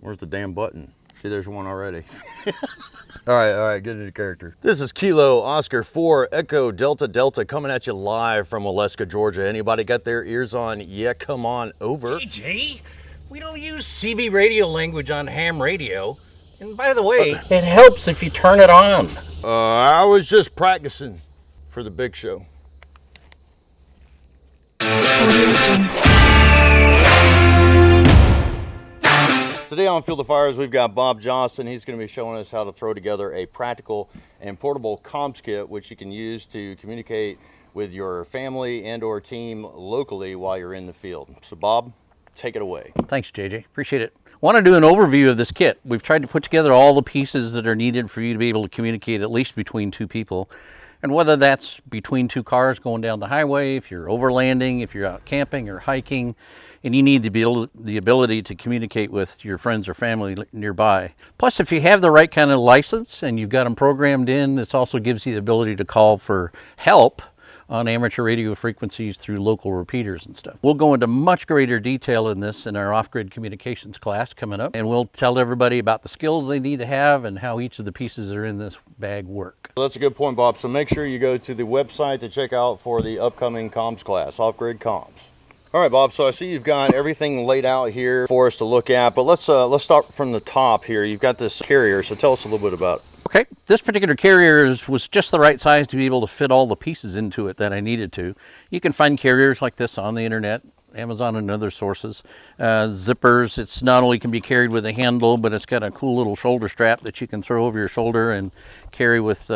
Where's the damn button? See, there's one already. All right, get into character. This is Kilo Oscar 4 Echo Delta Delta coming at you live from Waleska, Georgia. Anybody got their ears on? Yeah, come on over. JJ, we don't use CB radio language on ham radio. And by the way, it helps if you turn it on. I was just practicing for the big show. Today on Fuel the Fires, we've got Bob Johnson. He's going to be showing us how to throw together a practical and portable comms kit, which you can use to communicate with your family and or team locally while you're in the field. So Bob, take it away. Thanks, JJ. Appreciate it. Want to do an overview of this kit. We've tried to put together all the pieces that are needed for you to be able to communicate at least between two people. And whether that's between two cars going down the highway, if you're overlanding, if you're out camping or hiking, and you need the ability to communicate with your friends or family nearby. Plus, if you have the right kind of license and you've got them programmed in, this also gives you the ability to call for help on amateur radio frequencies through local repeaters and stuff. We'll go into much greater detail in this in our off-grid communications class coming up, and we'll tell everybody about the skills they need to have and how each of the pieces that are in this bag work. Well, that's a good point, Bob. So make sure you go to the website to check out for the upcoming comms class, off-grid comms. All right, Bob, so I see you've got everything laid out here for us to look at, but let's start from the top here. You've got this carrier, so tell us a little bit about it. Okay, this particular carrier was just the right size to be able to fit all the pieces into it that I needed to. You can find carriers like this on the internet, Amazon and other sources. Zippers, it's not only can be carried with a handle, but it's got a cool little shoulder strap that you can throw over your shoulder and carry with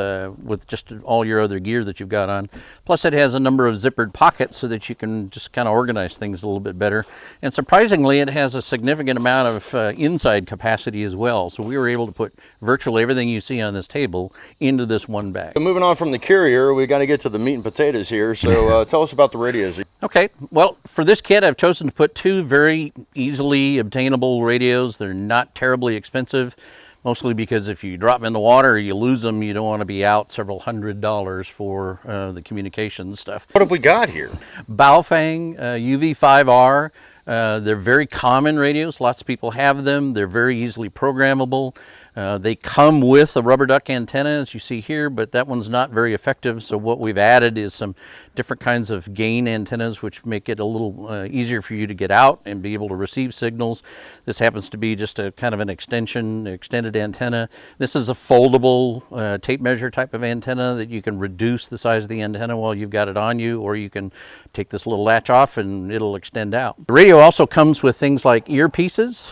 just all your other gear that you've got on. Plus it has a number of zippered pockets so that you can just kind of organize things a little bit better. And surprisingly, it has a significant amount of inside capacity as well. So we were able to put virtually everything you see on this table into this one bag. So moving on from the carrier, we got to get to the meat and potatoes here. So tell us about the radios. Okay, well, for this kit, I've chosen to put two very easily obtainable radios. They're not terribly expensive, mostly because if you drop them in the water or you lose them, you don't want to be out several $100s for the communications stuff. What have we got here? Baofeng UV5R. They're very common radios. Lots of people have them. They're very easily programmable. They come with a rubber duck antenna, as you see here, but that one's not very effective. So what we've added is some different kinds of gain antennas, which make it a little easier for you to get out and be able to receive signals. This happens to be just a kind of an extended antenna. This is a foldable tape measure type of antenna that you can reduce the size of the antenna while you've got it on you, or you can take this little latch off and it'll extend out. The radio also comes with things like earpieces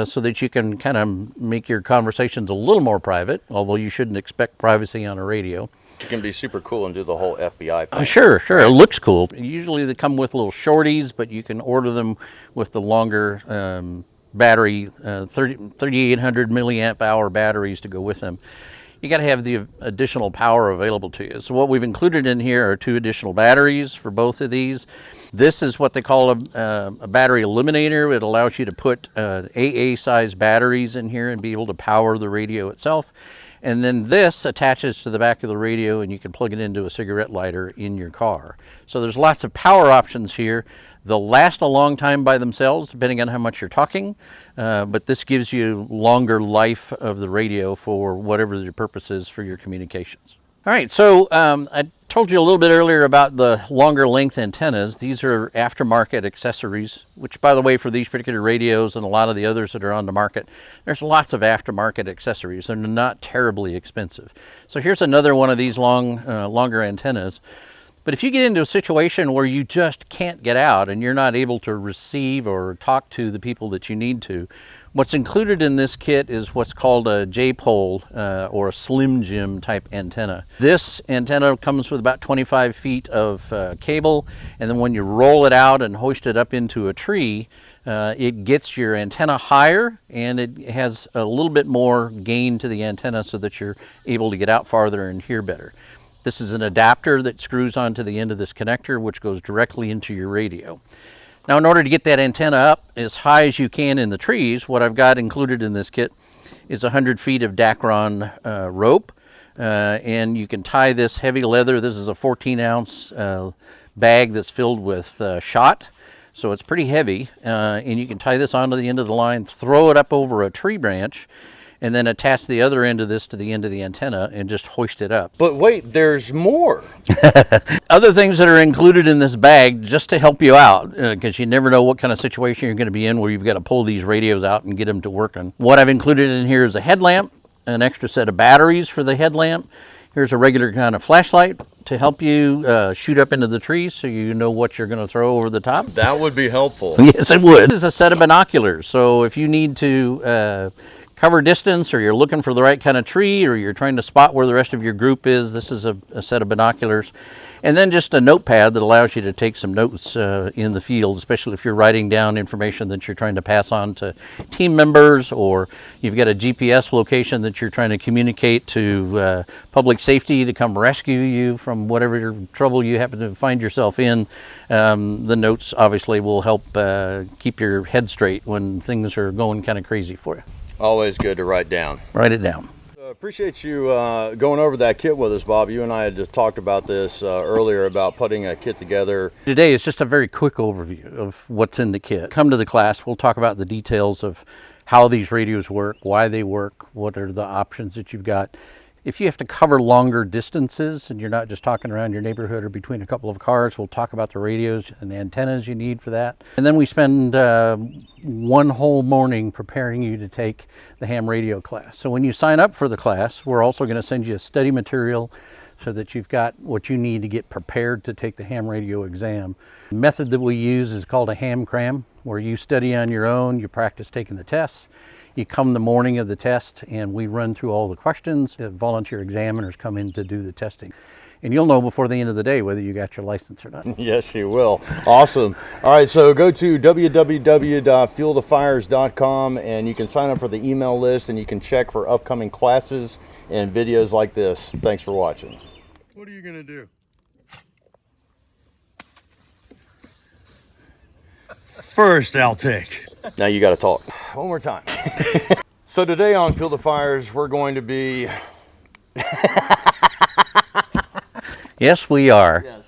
so that you can kind of make your conversations a little more private, although you shouldn't expect privacy on a radio. It can be super cool and do the whole FBI thing. Sure. It looks cool. Usually they come with little shorties, but you can order them with the longer battery, 3,800 milliamp hour batteries to go with them. You got to have the additional power available to you. So what we've included in here are two additional batteries for both of these. This is what they call a battery eliminator. It allows you to put AA size batteries in here and be able to power the radio itself. And then this attaches to the back of the radio and you can plug it into a cigarette lighter in your car. So there's lots of power options here. They'll last a long time by themselves, depending on how much you're talking, but this gives you longer life of the radio for whatever your purpose is for your communications. All right, so I told you a little bit earlier about the longer length antennas. These are aftermarket accessories, which, by the way, for these particular radios and a lot of the others that are on the market, there's lots of aftermarket accessories. They're not terribly expensive. So here's another one of these longer antennas. But if you get into a situation where you just can't get out and you're not able to receive or talk to the people that you need to, what's included in this kit is what's called a J-pole or a Slim Jim type antenna. This antenna comes with about 25 feet of cable, and then when you roll it out and hoist it up into a tree, it gets your antenna higher and it has a little bit more gain to the antenna so that you're able to get out farther and hear better. This is an adapter that screws onto the end of this connector, which goes directly into your radio. Now, in order to get that antenna up as high as you can in the trees, what I've got included in this kit is 100 feet of Dacron rope. And you can tie this heavy leather. This is a 14-ounce bag that's filled with shot. So it's pretty heavy, and you can tie this onto the end of the line, throw it up over a tree branch, and then attach the other end of this to the end of the antenna and just hoist it up. But wait, there's more. Other things that are included in this bag just to help you out, because you never know what kind of situation you're going to be in where you've got to pull these radios out and get them to working. What I've included in here is a headlamp, an extra set of batteries for the headlamp. Here's a regular kind of flashlight to help you shoot up into the trees so you know what you're going to throw over the top. That would be helpful. Yes, it would. This is a set of binoculars. So if you need to cover distance, or you're looking for the right kind of tree, or you're trying to spot where the rest of your group is, this is a set of binoculars. And then just a notepad that allows you to take some notes in the field, especially if you're writing down information that you're trying to pass on to team members, or you've got a GPS location that you're trying to communicate to public safety to come rescue you from whatever trouble you happen to find yourself in. The notes obviously will help keep your head straight when things are going kind of crazy for you. Always good to write down. Write it down. Appreciate you going over that kit with us, Bob. You and I had just talked about this earlier about putting a kit together. Today is just a very quick overview of what's in the kit. Come to the class, we'll talk about the details of how these radios work, why they work, what are the options that you've got. If you have to cover longer distances and you're not just talking around your neighborhood or between a couple of cars, we'll talk about the radios and antennas you need for that. And then we spend one whole morning preparing you to take the ham radio class. So when you sign up for the class, we're also going to send you a study material so that you've got what you need to get prepared to take the ham radio exam. The method that we use is called a ham cram, where you study on your own, you practice taking the tests. You come the morning of the test and we run through all the questions. Volunteer examiners come in to do the testing. And you'll know before the end of the day whether you got your license or not. Yes, you will. Awesome. All right, so go to www.fuelthefires.com and you can sign up for the email list and you can check for upcoming classes and videos like this. Thanks for watching. What are you gonna do? First, I'll take. Now you got to talk. One more time. So today on Fuel the Fires, we're going to be... Yes, we are. Yes.